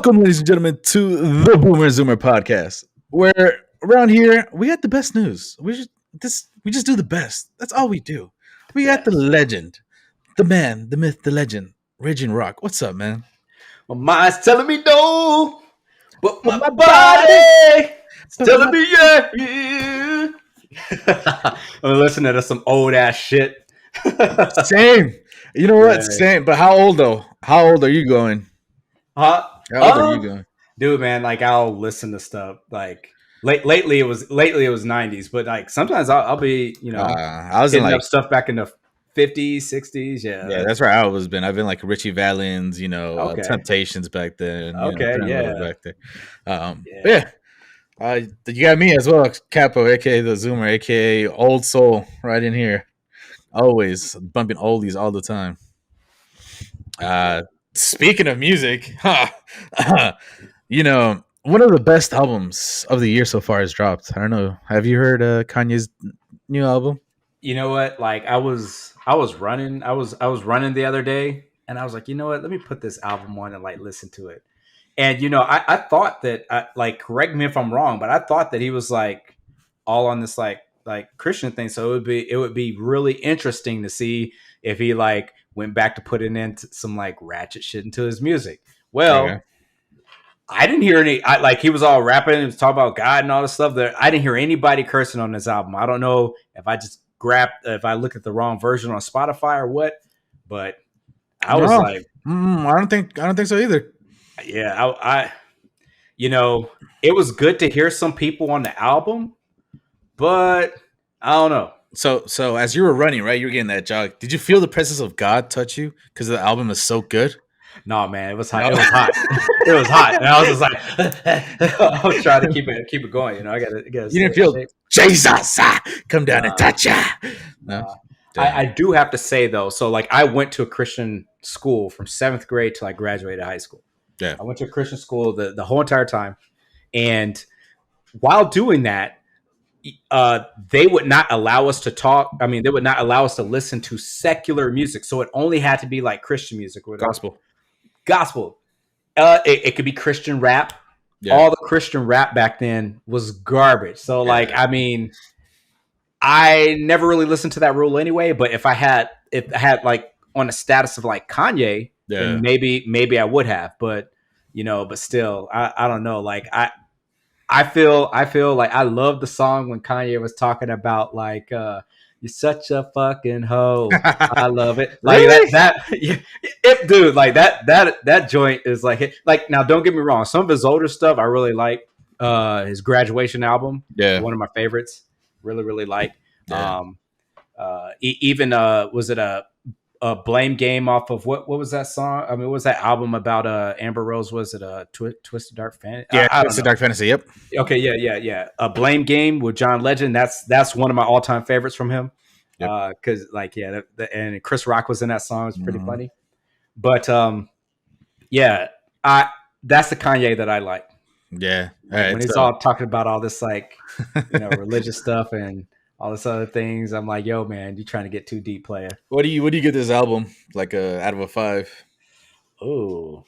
Welcome, ladies and gentlemen, to the Boomer Zoomer podcast, where around here we got the best news. We just do the best. That's all we do. We got the Yes. legend, the man, the myth, the legend, Raging Rock. What's up, man? My mind's telling me no, but But my my body is but telling my- me yeah. I'm listening to some old ass shit. Same. You know what? Yeah. Same. But how old though? How old are you going? Huh? How old are you going? Dude, man, like I'll listen to stuff like lately it was 90s, but like sometimes I'll be I was in hitting like up stuff back in the 50s, 60s. yeah, that's where I always been. I've been like Richie Valens, Okay. Temptations back then. Okay, Turned a yeah. little back there. Yeah. But you got me as well, Capo, aka the Zoomer, aka Old Soul, right in here. Always bumping oldies all the time. Speaking of music, one of the best albums of the year so far has dropped. I don't know. Have you heard Kanye's new album? You know what? Like I was running the other day, and I was like, you know what? Let me put this album on and like listen to it. And I thought that like, correct me if I'm wrong, but I thought that he was like all on this like Christian thing. So it would be really interesting to see if he like went back to putting in some like ratchet shit into his music. Well, Okay. I didn't hear any. Like he was all rapping and was talking about God and all this stuff. That I didn't hear anybody cursing on this album. I don't know if if I look at the wrong version on Spotify or what, but I was No. like, I don't think so either. yeah, I it was good to hear some people on the album, but I don't know. So as you were running, right, you were getting that jog. Did you feel the presence of God touch you because the album is so good? No, man, it was hot. No. It was hot. It was hot, and I was just like, I was trying to keep it going. I got to. You didn't feel Jesus come down and touch ya. No. I do have to say though, so like I went to a Christian school from 7th grade till I graduated high school. Yeah. I went to a Christian school the whole entire time, and while doing that, they would not allow us to talk. I mean, they would not allow us to listen to secular music, so it only had to be like Christian music, or gospel. It could be Christian rap. Yeah. All the Christian rap back then was garbage. So like, I mean, I never really listened to that rule anyway. But if I had like on a status of like Kanye, then maybe I would have. But but still, I don't know. Like I feel like I love the song when Kanye was talking about like you're such a fucking hoe. I love it. Like really? Dude, like that joint is like now don't get me wrong, some of his older stuff I really like. His Graduation album, one of my favorites. Really like. Yeah. Even was it a Blame Game off of what was that song? I mean, what was that album about Amber Rose? Was it a Twisted Dark Fantasy? Yeah, Twisted Dark Fantasy. Yep. Okay, yeah. A Blame Game with John Legend. That's one of my all time favorites from him. Because and Chris Rock was in that song. It was pretty funny. But that's the Kanye that I like. Yeah, when he's all talking about all this like religious stuff and all this other things, I'm like, yo, man, you trying to get too deep, player. What do you get this album like out of a 5? Oh,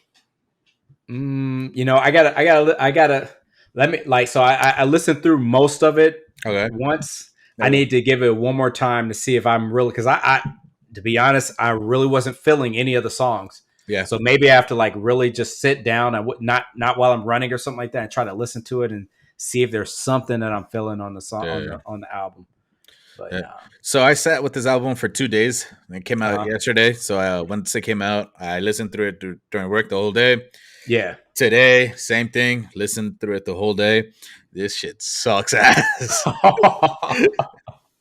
I gotta let me like. So I listened through most of it once. I need to give it one more time to see if I'm really, because I to be honest, I really wasn't feeling any of the songs. Yeah. So maybe I have to like really just sit down. I would not while I'm running or something like that, and try to listen to it and see if there's something that I'm feeling on the song on the album. But, So I sat with this album for 2 days. It came out yesterday. So once it came out, I listened through it during work the whole day. Yeah. Today, same thing. Listened through it the whole day. This shit sucks ass.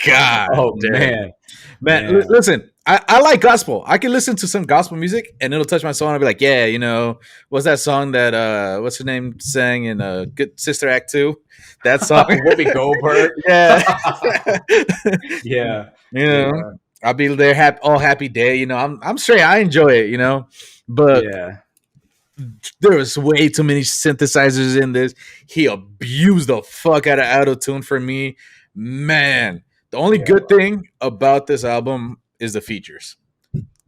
God. Oh, damn. Man. Listen, I like gospel. I can listen to some gospel music and it'll touch my soul. And I'll be like, yeah, what's that song that, what's her name sang in Good Sister Act 2? That song. Whoopi Goldberg. Yeah. I'll be there all happy day. I'm straight. I enjoy it, but there was way too many synthesizers in this. He abused the fuck out of auto-tune for me. Man, the only good thing about this album is the features.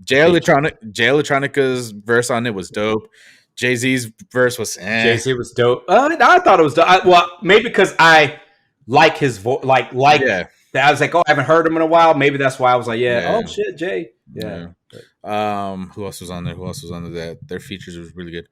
Jay Electronica's verse on it was dope. Jay-Z's verse was Jay-Z was dope. I thought it was dope. Well, maybe because I like his voice, like yeah. that. I was like, oh, I haven't heard him in a while. Maybe that's why I was like, yeah. Oh shit, Jay. Yeah. Who else was on there? Who else was on there? Their features was really good.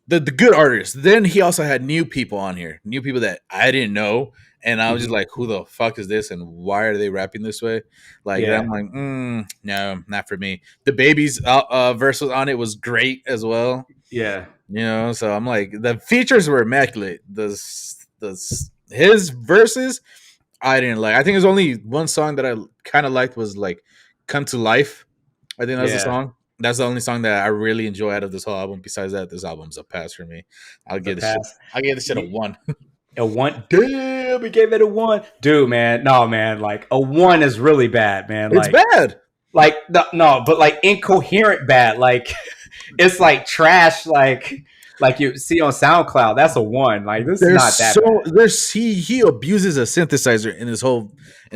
The good artists. Then he also had new people on here, new people that I didn't know, and I was just like, "Who the fuck is this? And why are they rapping this way?" Like, I'm like, no, not for me. The Baby's verse was on it was great as well. Yeah, you know. So I'm like, the features were immaculate. His verses, I didn't like. I think there's only one song that I kind of liked was like "Come to Life." I think that's the song. That's the only song that I really enjoy out of this whole album. Besides that, this album's a pass for me. I'll give this shit a 1. A 1? Damn, we gave it a 1. Dude, man. No, man. Like, a 1 is really bad, man. It's bad. Like, no, but like incoherent bad. Like, it's like trash, like you see on SoundCloud. That's a 1. Like, this is not that bad. He abuses a synthesizer in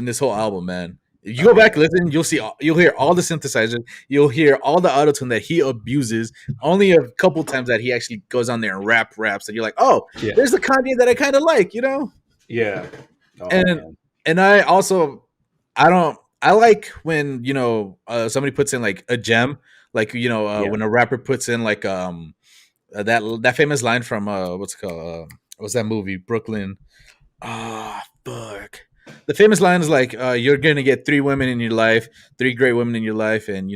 this whole album, man. If you go back and listen, you'll hear all the synthesizers, you'll hear all the autotune that he abuses. Only a couple times that he actually goes on there and raps, and you're like, oh, there's the Kanye that I kind of like, you know? Yeah. Oh, and I also I like when somebody puts in like a gem, like when a rapper puts in like that famous line from what's it called? What's that movie? Brooklyn. Fuck. The famous line is like, you're gonna get 3 women in your life, 3 great women in your life, and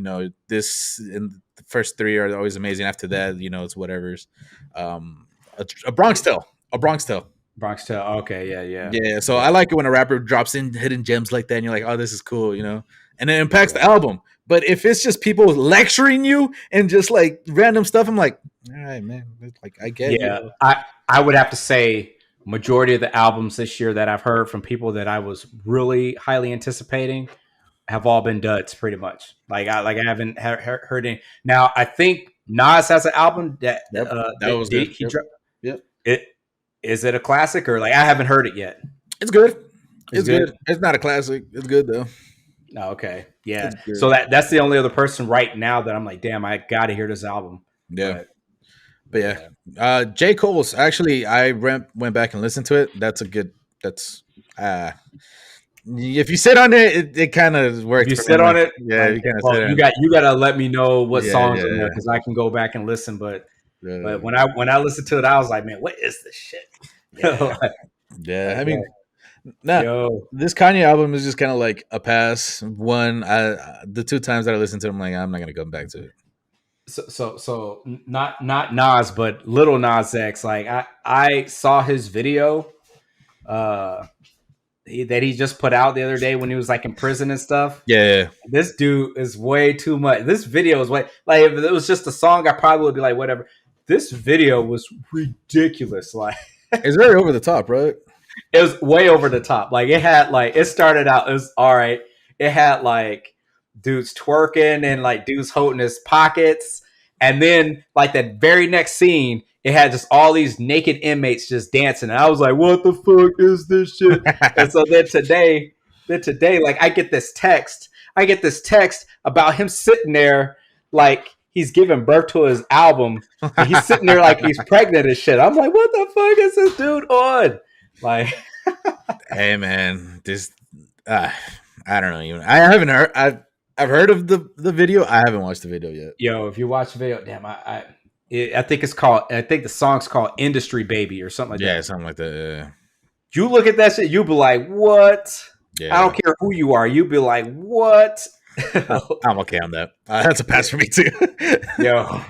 this and the first 3 are always amazing. After that, it's whatever's. A Bronx Tale. Bronx Tale. Okay, yeah. So I like it when a rapper drops in hidden gems like that, and you're like, oh, this is cool, and it impacts the album. But if it's just people lecturing you and just like random stuff, I'm like, all right, man. Like, I get it. Yeah, I would have to say majority of the albums this year that I've heard from people that I was really highly anticipating have all been duds, pretty much. Like I haven't heard any. Now I think Nas has an album that was good. He dropped. Yep. Is it a classic or like I haven't heard it yet? It's good. It's good. It's not a classic. It's good though. Oh, okay. Yeah. So that's the only other person right now that I'm like, damn, I got to hear this album. Yeah. But yeah, J. Cole's actually, I went back and listened to it. If you sit on it kind of works. If you sit on it, yeah, you got to let me know what songs are there because I can go back and listen. But when I listened to it, I was like, man, what is this shit? I mean, this Kanye album is just kind of like a pass. One, the 2 times that I listened to it, I'm like, I'm not gonna come back to it. So not Nas, but Little Nas X. Like I saw his video that he just put out the other day when he was like in prison and stuff. Yeah. This dude is way too much. This video is way like if it was just a song, I probably would be like whatever. This video was ridiculous. Like it's very over the top, right? It was way over the top. Like it started out, it was all right. It had like dudes twerking and like dudes holding his pockets. And then like that very next scene, it had just all these naked inmates just dancing. And I was like, what the fuck is this shit? And so then today, like I get this text about him sitting there like he's giving birth to his album. And he's sitting there like he's pregnant and shit. I'm like, what the fuck is this dude on? Like, hey man, this I don't know even. I haven't heard. I've heard of the video. I haven't watched the video yet. Yo, if you watch the video, damn, I think it's called. I think the song's called "Industry Baby" or something like that. Yeah, something like that. Yeah. You look at that shit, you be like, "What?" Yeah. I don't care who you are. You be like, "What?" I'm okay on that. That's a pass for me too. Yo.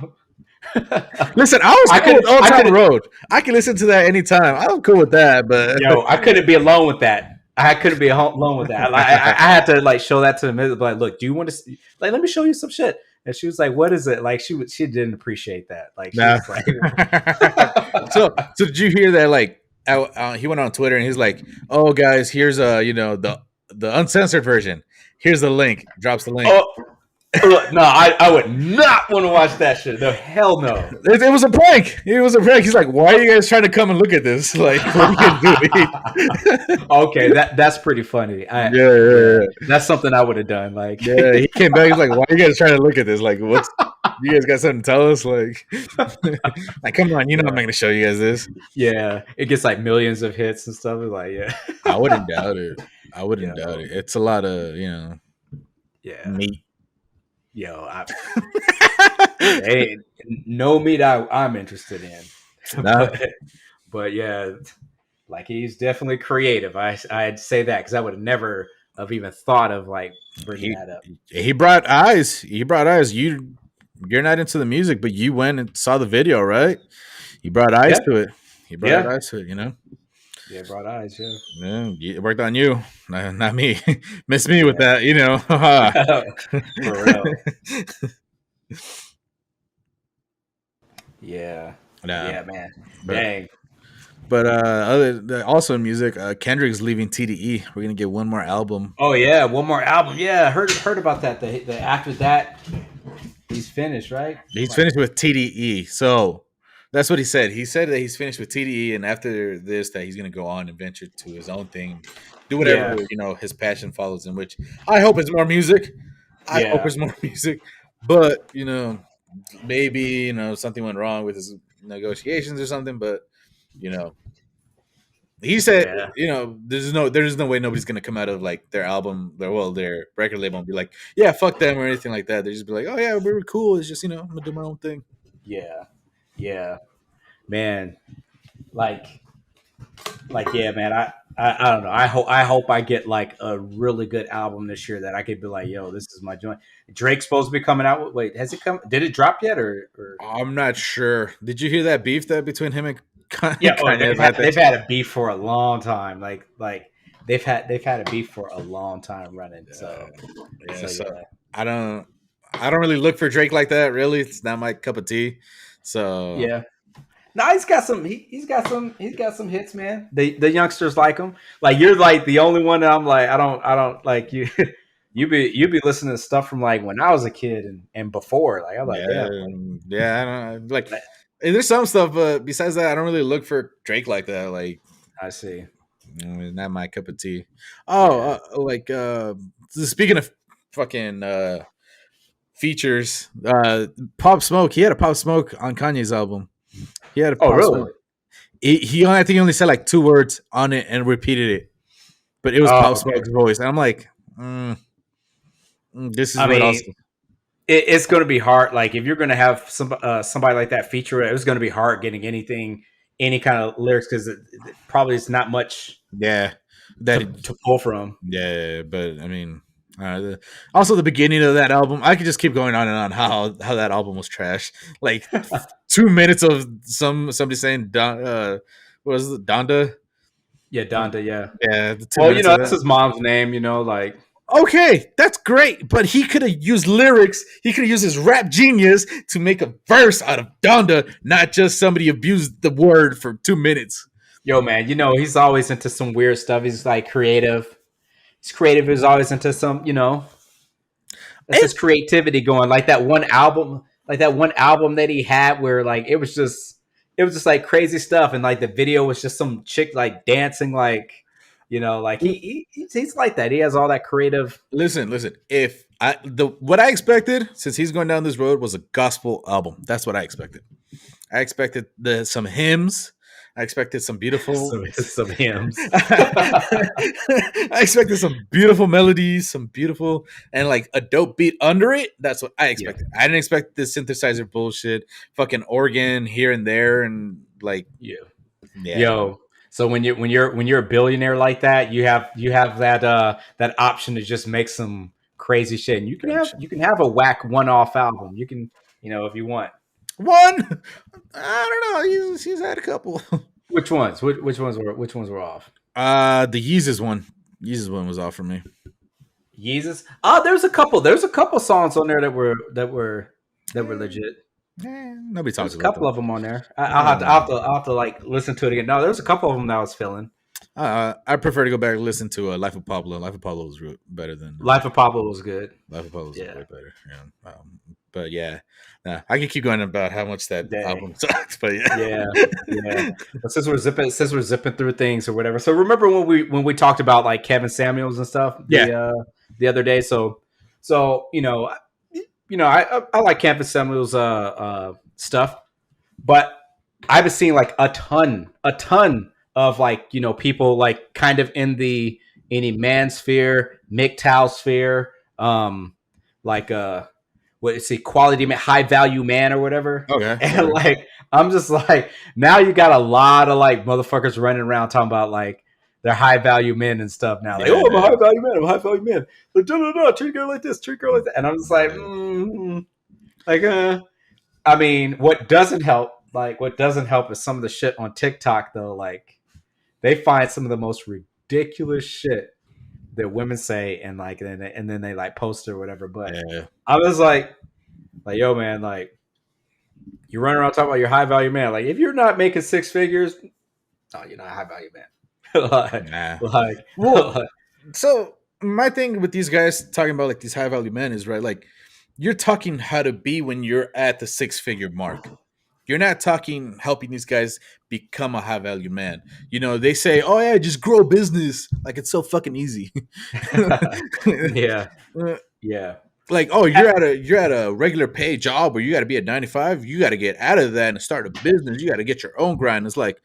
Listen, I was cool with Old Town Road. I can listen to that anytime. I'm cool with that, but I couldn't be alone with that. I couldn't be alone with that. I had to like show that to him. Like, look, do you want to like? Let me show you some shit. And she was like, "What is it?" Like, she didn't appreciate that. Like, she was like, so did you hear that? Like, he went on Twitter and he's like, "Oh, guys, here's the uncensored version. Here's the link." Drops the link. Oh. No, I would not want to watch that shit. No, hell no. It was a prank. It was a prank. He's like, "Why are you guys trying to come and look at this? Like, what are you doing?" Okay, that's pretty funny. Yeah. That's something I would have done. Like, yeah, he came back. He's like, "Why are you guys trying to look at this? Like, You guys got something to tell us? Like, like, come on, you know I'm not gonna show you guys this. Yeah, it gets like millions of hits and stuff. It's like, yeah, I wouldn't doubt it. I wouldn't doubt yo, it. It's a lot of yeah, meat. yo, hey, no meat I'm interested in, Nah, but yeah, like he's definitely creative. I'd say that because I would never have even thought of like bringing he that up. he brought eyes. He brought eyes. You're not into the music, but you went and saw the video, right? He brought eyes Yeah, to it. He brought yeah, eyes to it. yeah. Broad eyes, yeah. Yeah, it worked on you, not me. Miss me with Yeah, that, for real. Yeah, Nah, yeah, man. but Dang. also in music, Kendrick's leaving TDE. We're gonna get one more album. Oh yeah, one more album. Yeah, I heard about that. The after that, he's finished, right? He's Like, finished with TDE, so that's what he said. He said that he's finished with TDE, and after this, that he's gonna go on and venture to his own thing, do whatever yeah, his passion follows. In which I hope it's more music. I hope yeah, it's more music, but maybe something went wrong with his negotiations or something. But you know, he said, yeah, there's no way nobody's gonna come out of like their record label and be like, yeah, fuck them or anything like that. They just be like, oh yeah, we were cool. It's just I'm gonna do my own thing. yeah, yeah. Man, like, yeah, man. I don't know. I hope I get like a really good album this year that I could be like, yo, this is my joint. Drake's supposed to be coming out. Wait, has it come? Did it drop yet or? I'm not sure. Did you hear that beef that between him and Yeah, oh, Kanye about that they've shit? had a beef for a long time. Like they've had a beef for a long time running. So Yeah, so yeah. I don't really look for Drake like that. Really, it's not my cup of tea. So Yeah. No, he's got some. He's got some hits, man. The youngsters like him. Like you're like the only one that I'm like. I don't like you. You be listening to stuff from like when I was a kid and before. Like I'm like, yeah, damn. yeah, I don't like. Like, And there's some stuff, but besides that, I don't really look for Drake like that. Like, I see. it's not my cup of tea. Yeah. Oh, speaking of fucking features, Pop Smoke. He had a Pop Smoke on Kanye's album. He had a Oh, Pop really? Smoke. I think he only said like 2 words on it and repeated it, but it was Oh, Pop okay. Smoke's voice, and I'm like, this is I what mean, else. it's going to be hard. Like if you're going to have somebody like that feature, it's going to be hard getting any kind of lyrics because probably it's not much Yeah, to pull from. yeah, but I mean, also the beginning of that album, I could just keep going on and on how that album was trash. Like 2 minutes of somebody saying what was it, Donda? Yeah, Donda. Yeah. Yeah, the two Well, minutes of that's that. his mom's name. Like. Okay, that's great, but he could have used lyrics. He could have used his rap genius to make a verse out of Donda, not just somebody abused the word for 2 minutes. Yo, man, he's always into some weird stuff. He's like creative. He's creative. He's always into some, that's his creativity going. Like that one album that he had where like it was just like crazy stuff, and like the video was just some chick like dancing, like like he's like that. He has all that creative. Listen. If what I expected, since he's going down this road, was a gospel album. That's what I expected. I expected some hymns. I expected some beautiful some hymns. I expected some beautiful melodies, some beautiful and like a dope beat under it. That's what I expected. I didn't expect this synthesizer bullshit, fucking organ here and there, and like Yeah. yeah. Yo. So when you're a billionaire like that, you have that option to just make some crazy shit, and you can have a whack one-off album. You can if you want. One, I don't know. He's had a couple. Which ones? Which ones were off? The Yeezus one. Yeezus one was off for me. Yeezus. Oh, there's a couple songs on there that were legit. Nobody talks There's a about couple of them on there. I'll have to like listen to it again. No, there's a couple of them that I was feeling. I prefer to go back and listen to Life of Pablo. Life of Pablo was better than Life of Pablo was good. Life of Pablo was way better. Yeah. But yeah, I can keep going about how much that album sucks. But yeah. But since we're zipping through things or whatever, so remember when we talked about like Kevin Samuels and stuff, the other day. So I like Campus Samuel's stuff, but I haven't seen like a ton of like people like kind of in the any man sphere, MGTOW sphere, like what is it, quality man, high value man or whatever. Okay. And like I'm just like now you got a lot of like motherfuckers running around talking about like they're high value men and stuff now. Like, Yeah. oh, I'm a high value man. I'm a high value man. Like, no, treat girl like this, treat girl like that. And I'm just like, I mean, what doesn't help is some of the shit on TikTok though. Like, they find some of the most ridiculous shit that women say, and like, and then they like post it or whatever. But I was like, yo, man, like, you run around talking about your high value man. Like, if you're not making six figures, no, you're not a high value man. So my thing with these guys talking about like these high value men is right, like you're talking how to be when you're at the 6-figure mark. You're not talking helping these guys become a high value man. They say, oh yeah, just grow a business. Like it's so fucking easy. Yeah. Like, oh, you're at a regular pay job where you got to be at 95. You got to get out of that and start a business. You got to get your own grind. It's like,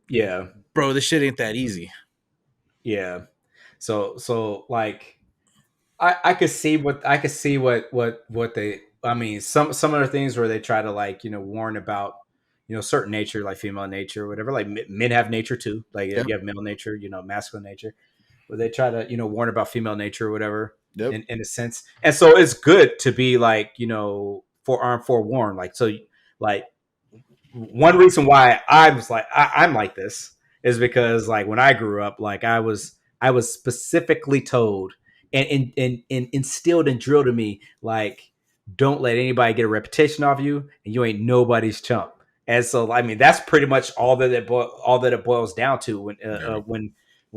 yeah, bro, this shit ain't that easy. Yeah. So like I could see what they, I mean, some of the things where they try to like, warn about, certain nature, like female nature or whatever, like men have nature too. Like you have male nature, masculine nature, where they try to, warn about female nature or whatever in a sense. And so it's good to be like, forearmed, forewarned. Like, so like one reason why I was like, I'm like this is because like when I grew up, like I was specifically told and instilled and drilled in me, like, don't let anybody get a reputation off you, and you ain't nobody's chump. And so, I mean, that's pretty much all that it boils down to when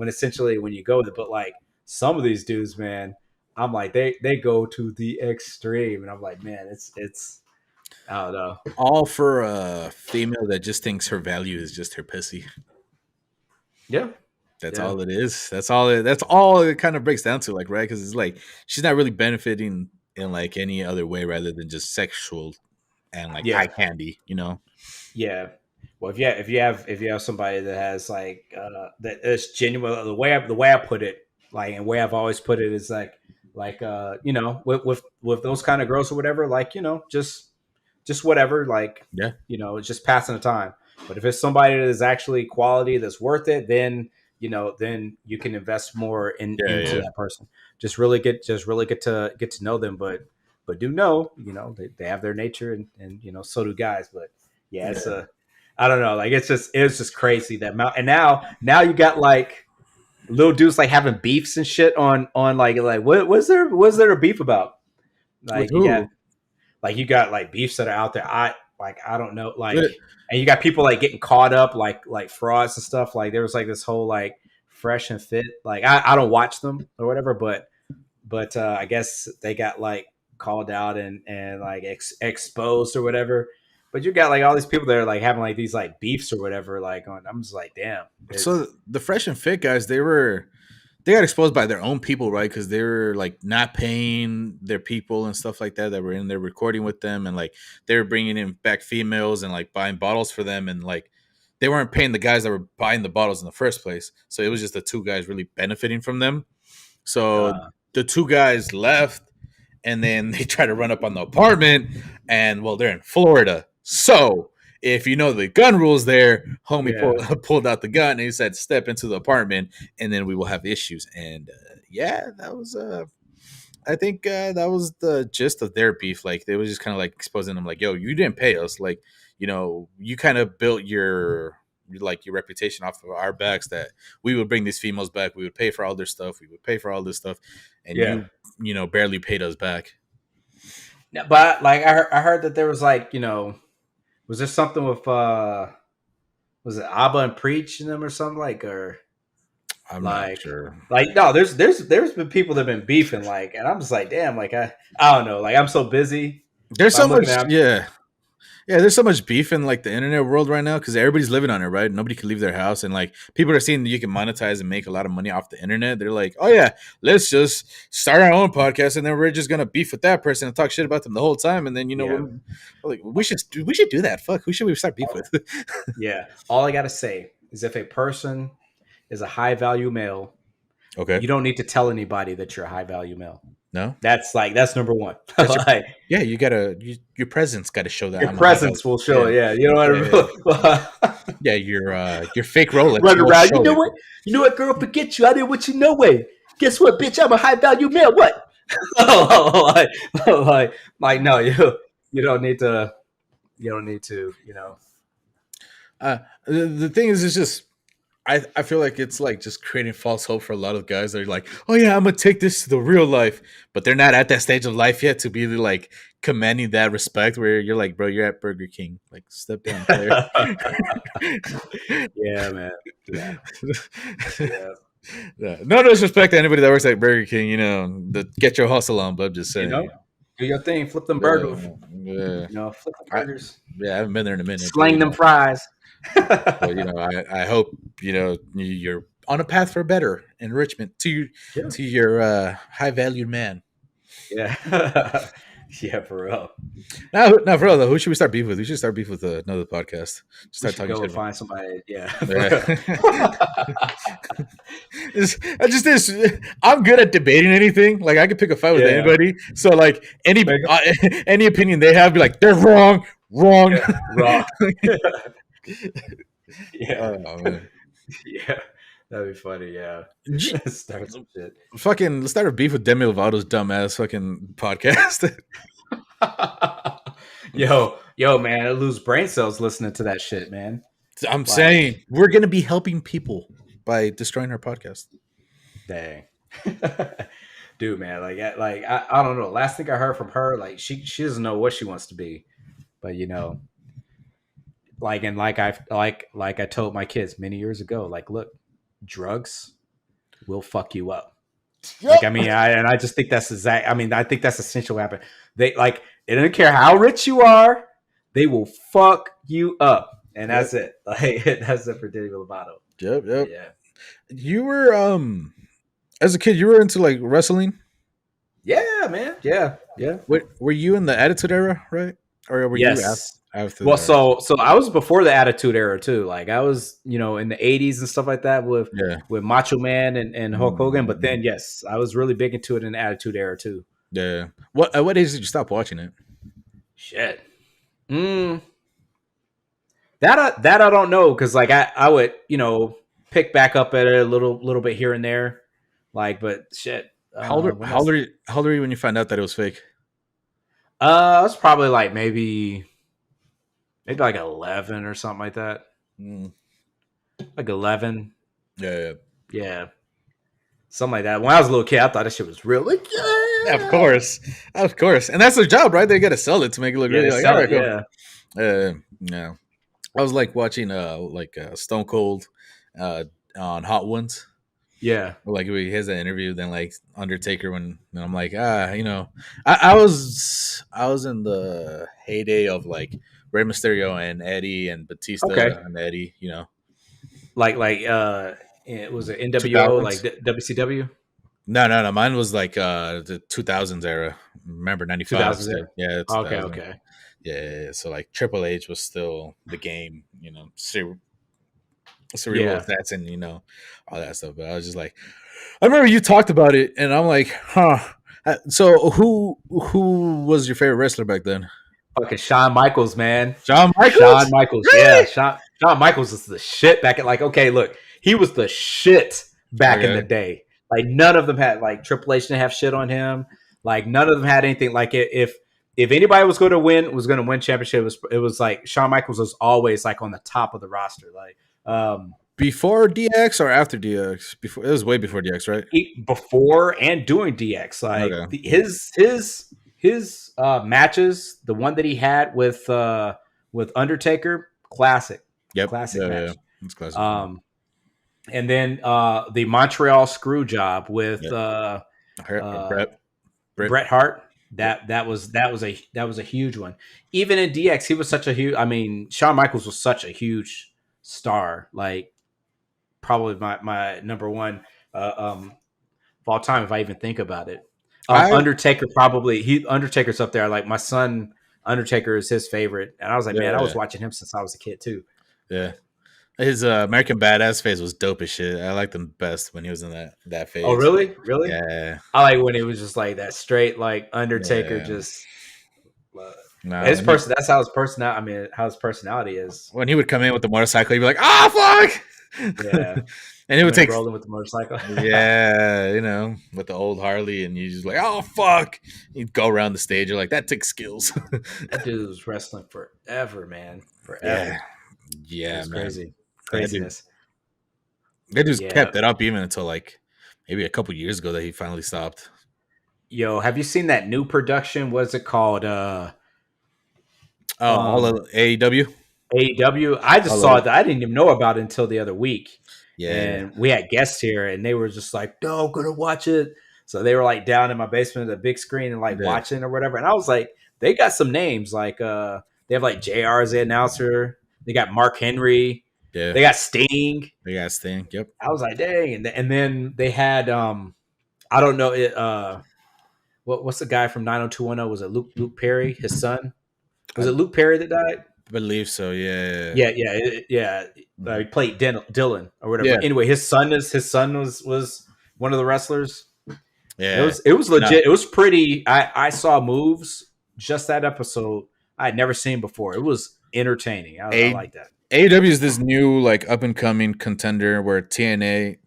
essentially when you go there. But like some of these dudes, man, I'm like they go to the extreme, and I'm like, man, it's I don't know. All for a female that just thinks her value is just her pussy. Yeah. That's all it is. That's all it kind of breaks down to, like, right? Because it's like she's not really benefiting in like any other way rather than just sexual and like eye candy, Yeah. Well, if you have somebody that has like that is genuine, the way I put it, like, and the way I've always put it is like with those kind of girls or whatever, like, just whatever, like, it's just passing the time. But if it's somebody that is actually quality that's worth it, then then you can invest more into that person. Just really get to know them, but do know, they have their nature, and so do guys. But it's I don't know, like it's just crazy that amount. And now you got like little dudes like having beefs and shit on like what's there a beef about? Like you got like beefs that are out there. I don't know, like, and you got people like getting caught up like frauds and stuff. Like there was like this whole like Fresh and Fit. Like I don't watch them or whatever, but I guess they got like called out and like exposed or whatever. But you got like all these people that are like having like these like beefs or whatever. Like I'm just like, damn. So the Fresh and Fit guys, they got exposed by their own people, right? Because they were like not paying their people and stuff like that were in there recording with them, and like they were bringing in back females and like buying bottles for them, and like they weren't paying the guys that were buying the bottles in the first place. So it was just the two guys really benefiting from them. So the two guys left, and then they tried to run up on the apartment, and well, they're in Florida, so if you know the gun rules there, homie pulled out the gun and he said, step into the apartment and then we will have issues. And that was I think that was the gist of their beef. Like they was just kind of like exposing them like, yo, you didn't pay us. Like, you kind of built your reputation off of our backs, that we would bring these females back. We would pay for all their stuff. We would pay for all this stuff. And you barely paid us back. Yeah, but like I heard that there was like, was there something with was it Abba and Preach in them or something, like, or I'm like, not sure. Like, no, there's been people that have been beefing, like, and I'm just like, damn, like I don't know, like I'm so busy. There's so much, Yeah, there's so much beef in like the internet world right now because everybody's living on it, right? Nobody can leave their house, and like people are seeing that you can monetize and make a lot of money off the internet. They're like, oh yeah, let's just start our own podcast, and then we're just gonna beef with that person and talk shit about them the whole time, and then we're like, we should do that. Fuck, who should we start beef with? Yeah. All I gotta say is if a person is a high value male, Okay, you don't need to tell anybody that you're a high value male. no, That's number one. that's your Like, yeah. Your presence got to show that your I'm a high presence value. will show. Yeah, Yeah, you know what I mean. yeah. Your fake Rolex Run will around. show it. You know what, girl? Forget you. I didn't want you no way. Guess what, bitch? I'm a high value male. What? like, no, you don't need to. You don't need to. You know. The thing is, it's just I feel like it's like just creating false hope for a lot of guys. They're like, oh yeah, I'm gonna take this to the real life, but they're not at that stage of life yet to be like commanding that respect. Where you're like, bro, you're at Burger King, like step down, player. Yeah, man. Yeah. Yeah. Yeah. No disrespect to anybody that works at Burger King, get your hustle on, but I'm just saying, Do your thing. Flip them burgers. yeah, Flip them burgers. I haven't been there in a minute. Slang them fries. So, I hope you're on a path for better enrichment to your high valued man. Yeah, yeah, for real. Now, for real though, who should we start beef with? We should start beef with another podcast. Start talking. Go find somebody. Yeah. I'm good at debating anything. Like I could pick a fight with anybody. So like any opinion they have, be like they're wrong. Yeah, wrong. Yeah. Oh, man. Yeah. That'd be funny, yeah. Start some shit. Fucking let's start a beef with Demi Lovato's dumbass fucking podcast. Yo, man, I lose brain cells listening to that shit, man. I'm saying we're gonna be helping people by destroying her podcast. Dang. Dude, man, I don't know. Last thing I heard from her, like she doesn't know what she wants to be. But like I told my kids many years ago, like, look, drugs will fuck you up. Yep. Like, I just think that's exact. I think that's essential. Happen. They it doesn't care how rich you are, they will fuck you up, and that's it. Like that's it for Demi Lovato. Yep. Yeah. You were as a kid, you were into like wrestling. Yeah, man. Yeah. Were you in the Attitude Era, right? Or were you after? Well, so I was before the Attitude Era too. Like I was, in the 80s and stuff like that with Macho Man and Hulk Hogan. But then, yes, I was really big into it in the Attitude Era too. Yeah. What age did you stop watching it? Shit. That I don't know, because like I would pick back up at it a little bit here and there, like, but shit. How old are you when you found out that it was fake? I was probably like maybe like 11 or something like that. Like 11. Yeah. Something like that. When I was a little kid, I thought that shit was real. Like, yeah, of course, and that's their job, right? They got to sell it to make it look really like, all right, cool. Yeah. I was like watching Stone Cold on Hot Ones. Yeah, like he has an interview, then like Undertaker. When I'm like, I was in the heyday of like Rey Mysterio and Eddie and Batista and Eddie. like it was an NWO, like WCW. No. Mine was like the 2000s era. Remember 95? Yeah. Okay. Yeah. So like Triple H was still the game. Cerebral assassin, all that stuff. But I was just like, I remember you talked about it, and I'm like, huh. So who was your favorite wrestler back then? Okay, Shawn Michaels, man. Shawn Michaels, really? Yeah. Shawn Michaels is the shit back at look, he was the shit back in the day. Like none of them had Triple H didn't have shit on him. Like none of them had anything. Like if anybody was going to win championship, it was like Shawn Michaels was always like on the top of the roster. Like before DX or after DX? Before, it was way before DX, right? Before and doing DX. Like his matches, the one that he had with Undertaker, classic. Yep. Classic match. Yeah. It's classic. And then the Montreal screw job with Bret Hart. That was a huge one. Even in DX, he was such a huge. I mean, Shawn Michaels was such a huge star. Like probably my number one of all time if I even think about it. I Undertaker Undertaker's up there. Like my son Undertaker is his favorite, and I was like, man, I was yeah watching him since I was a kid too. yeah. His American Badass phase was dope as shit. I liked him best when he was in that Oh, phase. really? Really? Yeah, I like when it was just like that straight, like Undertaker, yeah. just No, his person. That's how his personality. I mean, how his personality is. when he would come in with the motorcycle, he'd be like, "Ah, fuck!" Yeah, and it would take, rolling with the motorcycle. yeah, with the old Harley, and you just like, "Oh, fuck!" He'd go around the stage. You're like, that takes skills. That dude was wrestling forever, man. Yeah, Forever. It yeah, was man. crazy. That dude, Craziness. that just Yeah. kept it up even until like maybe a couple years ago that he finally stopped. Yo, have you seen that new production? What's it called? Oh, all of AEW. AEW. I just All saw of that. I didn't even know about it until the other week. yeah, And we had guests here and they were just like, no, I'm gonna watch it. So they were like down in my basement at the big screen and like yeah, watching or whatever. And I was like, they got some names. Like they have like JR as the announcer. They got Mark Henry. yeah. They got Sting. Big ass thing. Yep. I was like, dang. And then they had I don't know it what's the guy from 90210? Was it Luke Perry, his son? Was I it Luke Perry that died? believe so. Yeah. Yeah. Mhm. He played Dylan or whatever. Yeah. Anyway, his son was one of the wrestlers. Yeah. It was No, legit. It was pretty. I saw moves just that episode I had never seen before. It was entertaining. I A like that. AEW is this new like up and coming contender where TNA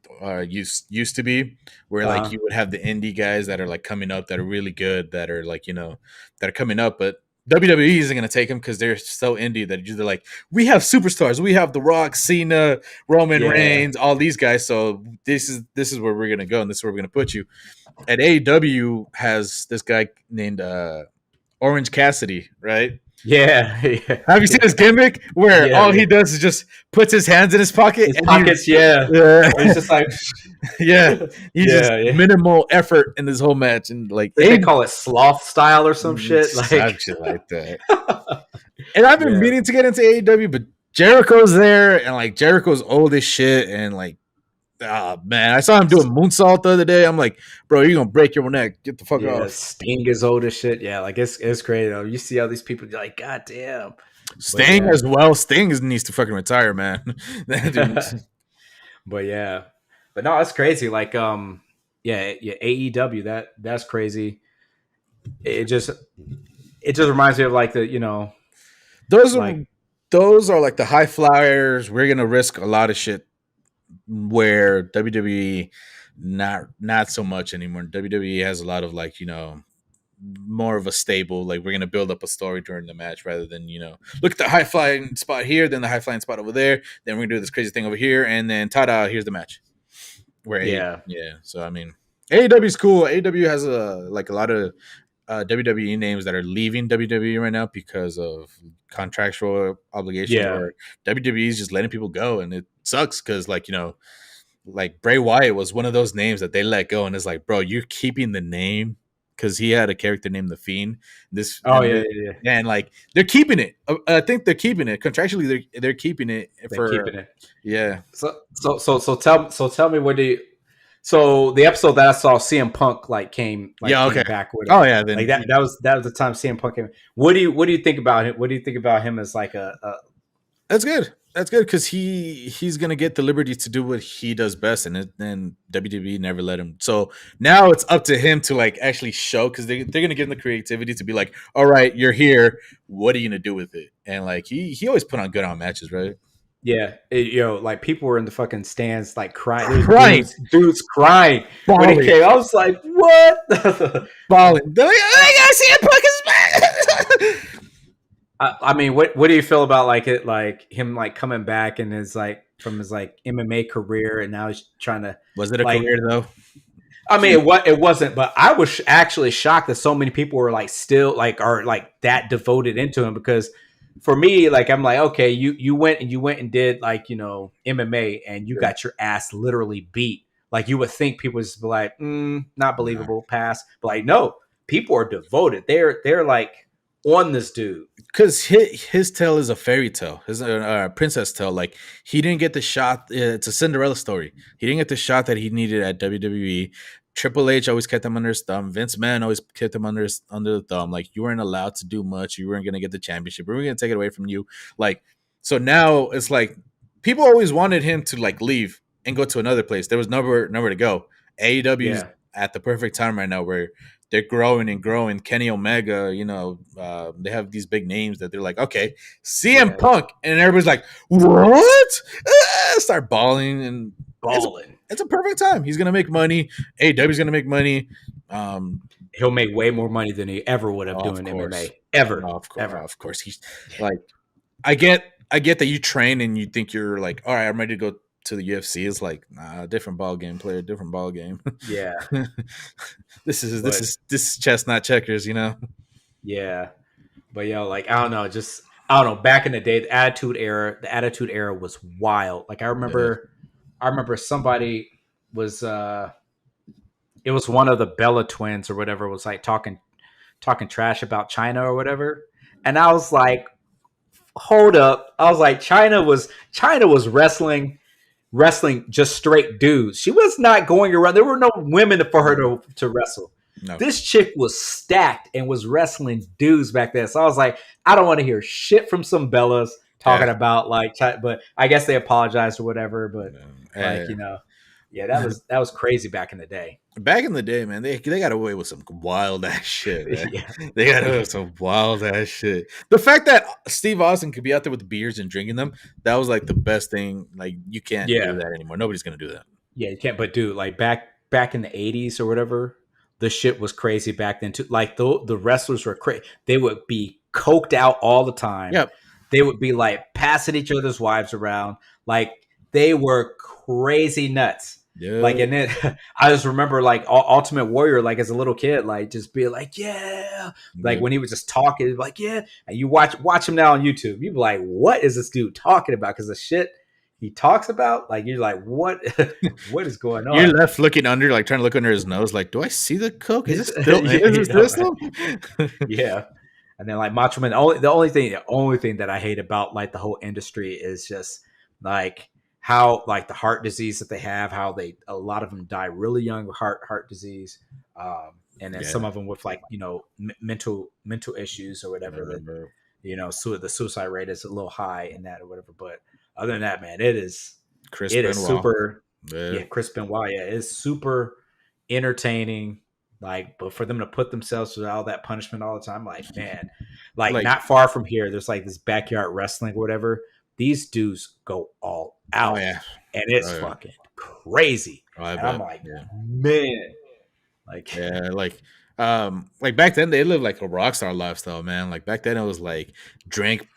used to be, where like Uh-huh. you would have the indie guys that are like coming up that are really good that are like that are coming up, but WWE isn't gonna take them because they're so indie that they're like, we have superstars, we have The Rock, Cena, Roman Yeah. Reigns, all these guys. So this is where we're gonna go, and this is where we're gonna put you. And AEW has this guy named Orange Cassidy, right? Yeah. Yeah. Have you seen his gimmick where Yeah. all he does is just puts his hands in his pocket His and pockets, yeah. yeah, It's just like yeah, he's just yeah. minimal effort in this whole match and like They call it sloth style or some shit. Like shit like that. And I've been yeah. meaning to get into AEW, but Jericho's there and like Jericho's old as shit and like, oh man, I saw him doing moonsault the other day. I'm like, bro, you're gonna break your neck. Get the fuck Yeah, off. Sting is old as shit. Yeah, like it's crazy though. You see all these people, you're like, God damn. Sting yeah. as well. Sting needs to fucking retire, man. That dude. But yeah. But no, that's crazy. Like yeah, AEW, that's crazy. It just reminds me of like the, Those are like those are like the high flyers. We're gonna risk a lot of shit where WWE not so much anymore. WWE has a lot of like, more of a stable, like we're gonna build up a story during the match rather than, look at the high flying spot here, then the high flying spot over there, then we're gonna do this crazy thing over here, and then ta-da, here's the match. Where yeah. yeah. So I mean AEW is cool. AEW has a lot of WWE names that are leaving WWE right now because of contractual obligations, Yeah. or WWE is just letting people go, and it sucks because like Bray Wyatt was one of those names that they let go, and it's like, bro, you're keeping the name because he had a character named the Fiend. Oh yeah. And like they're keeping it. I think they're keeping it contractually. They're keeping it They're keeping it. yeah. So tell me, what do you? So the episode that I saw, CM Punk came back with it. Oh yeah, then Like that was the time CM Punk came. What do you think about him? What do you think about him as like a that's good. That's good because he's gonna get the liberty to do what he does best, and then WWE never let him. So now it's up to him to like actually show, because they're gonna give him the creativity to be like, all right, you're here. What are you gonna do with it? And like he always put on good on matches, right? Yeah, like people were in the fucking stands, like crying. Crying. Dudes crying when Bawling. it came. I was like, what? Balling. They're like, I gotta see a Punk is back. I mean, what do you feel about like him like coming back and his like from his like MMA career, and now he's trying to. Was it a like, career though? I mean, it wasn't, but I was actually shocked that so many people were like still like are like that devoted into him, because for me, like I'm like, okay, you went and did like MMA and you got your ass literally beat. Like you would think people would just be like, not believable, pass. But like, no, people are devoted. They're like on this dude. Because his tale is a fairy tale, his princess tale. Like he didn't get the shot. It's a Cinderella story. He didn't get the shot that he needed at WWE. Triple H always kept him under his thumb. Vince McMahon always kept him under the thumb. Like you weren't allowed to do much. You weren't gonna get the championship. We were gonna take it away from you. Like so now it's like people always wanted him to like leave and go to another place. There was nowhere to go. AEW is at the perfect time right now where they're growing and growing. Kenny Omega, they have these big names that they're like, okay, CM Punk, and everybody's like, what? Start bawling and It's a perfect time. He's gonna make money. AEW's gonna make money. He'll make way more money than he ever would have doing MMA ever. Of course, he's like, I get that you train and you think you're like, all right, I'm ready to go to the UFC. It's like, nah, different ball game, player, different ball game. Yeah. This is chess, not checkers, Yeah. But like I don't know, back in the day, the attitude era was wild. Like I remember somebody was it was one of the Bella twins or whatever was like talking trash about China or whatever. And I was like, hold up. I was like, China was wrestling just straight dudes. She was not going around. There were no women for her to wrestle. No. This chick was stacked and was wrestling dudes back then. So I was like, I don't want to hear shit from some Bellas talking about like, but I guess they apologized or whatever. But that was crazy back in the day. Back in the day, man, they got away with some wild ass shit. Man. They got away with some wild ass shit. The fact that Steve Austin could be out there with beers and drinking them, that was like the best thing. Like you can't do that anymore. Nobody's gonna do that. Yeah, you can't. But dude, like back in the 80s or whatever, the shit was crazy back then too. Like the wrestlers were crazy. They would be coked out all the time. Yep. They would be like passing each other's wives around. Like they were crazy nuts. Yeah. Like, and then I just remember like Ultimate Warrior, like as a little kid, like just being like, yeah, like when he was just talking, like, yeah, and you watch him now on YouTube, you'd be like, what is this dude talking about? Because the shit he talks about, like, you're like, what is going on? You're left looking under, like trying to look under his nose, like, do I see the coke? Is this still? Is this still? Yeah. And then like Macho Man, the only thing that I hate about like the whole industry is just like how like the heart disease that they have, how a lot of them die really young with heart disease, and then some of them with like mental issues or whatever. That the suicide rate is a little high in that or whatever. But other than that, man, it is super. Yeah, Chris Benoit. Yeah, it's super entertaining. Like, but for them to put themselves through all that punishment all the time, like, man, like not far from here, there's like this backyard wrestling or whatever. These dudes go all out, and it's fucking crazy. And I'm like, man, like back then they lived like a rock star lifestyle, man. Like back then it was like drink,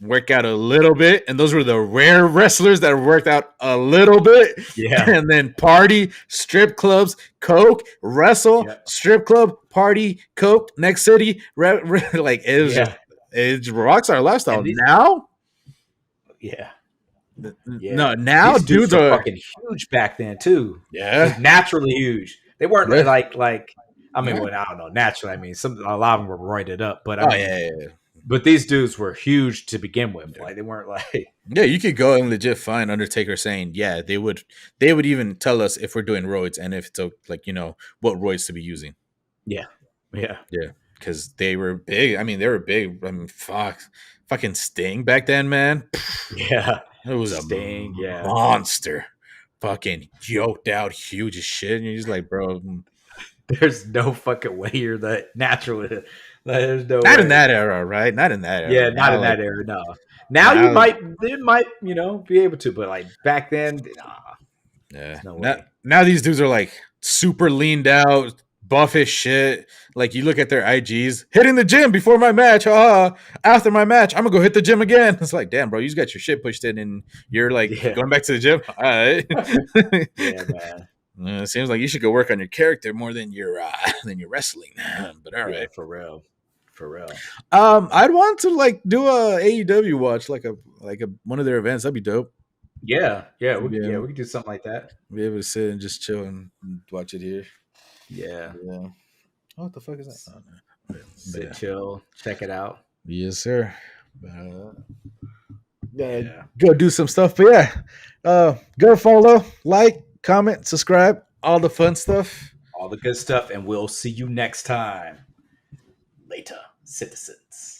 work out a little bit, and those were the rare wrestlers that worked out a little bit. Yeah, and then party, strip clubs, coke, wrestle, strip club, party, coke, next city, like it was. It's rock star lifestyle now. Yeah. No, now these dudes are fucking huge back then too. Yeah, naturally huge. They weren't like I mean, well, I don't know. Naturally, I mean, a lot of them were roided up, but but these dudes were huge to begin with. Like they weren't like you could go and legit find Undertaker saying, they would even tell us if we're doing roids and if it's like what roids to be using. Yeah, because they were big. I mean, fucking Sting back then, man. Yeah, it was Sting, a monster, fucking yoked out, huge as shit. And you're just like, bro, there's no fucking way you're that natural. There's no not way. In that era, right? Not in that era. Yeah, not in that era. No. Now you might be able to, but like back then, now these dudes are like super leaned out, buff as shit. Like you look at their IGs, hitting the gym before my match. After my match, I'm gonna go hit the gym again. It's like, damn, bro, you just got your shit pushed in, and you're like going back to the gym. All right. Yeah, man. It seems like you should go work on your character more than your wrestling. But all right, for real. I'd want to like do a AEW watch, like a one of their events. That'd be dope. Yeah, we could do something like that. Be able to sit and just chill and watch it here. Yeah. What the fuck is that? Oh, no. Sit, chill, check it out. Yes, sir. Go do some stuff. But go follow, like, comment, subscribe, all the fun stuff. All the good stuff, and we'll see you next time. Later, citizens.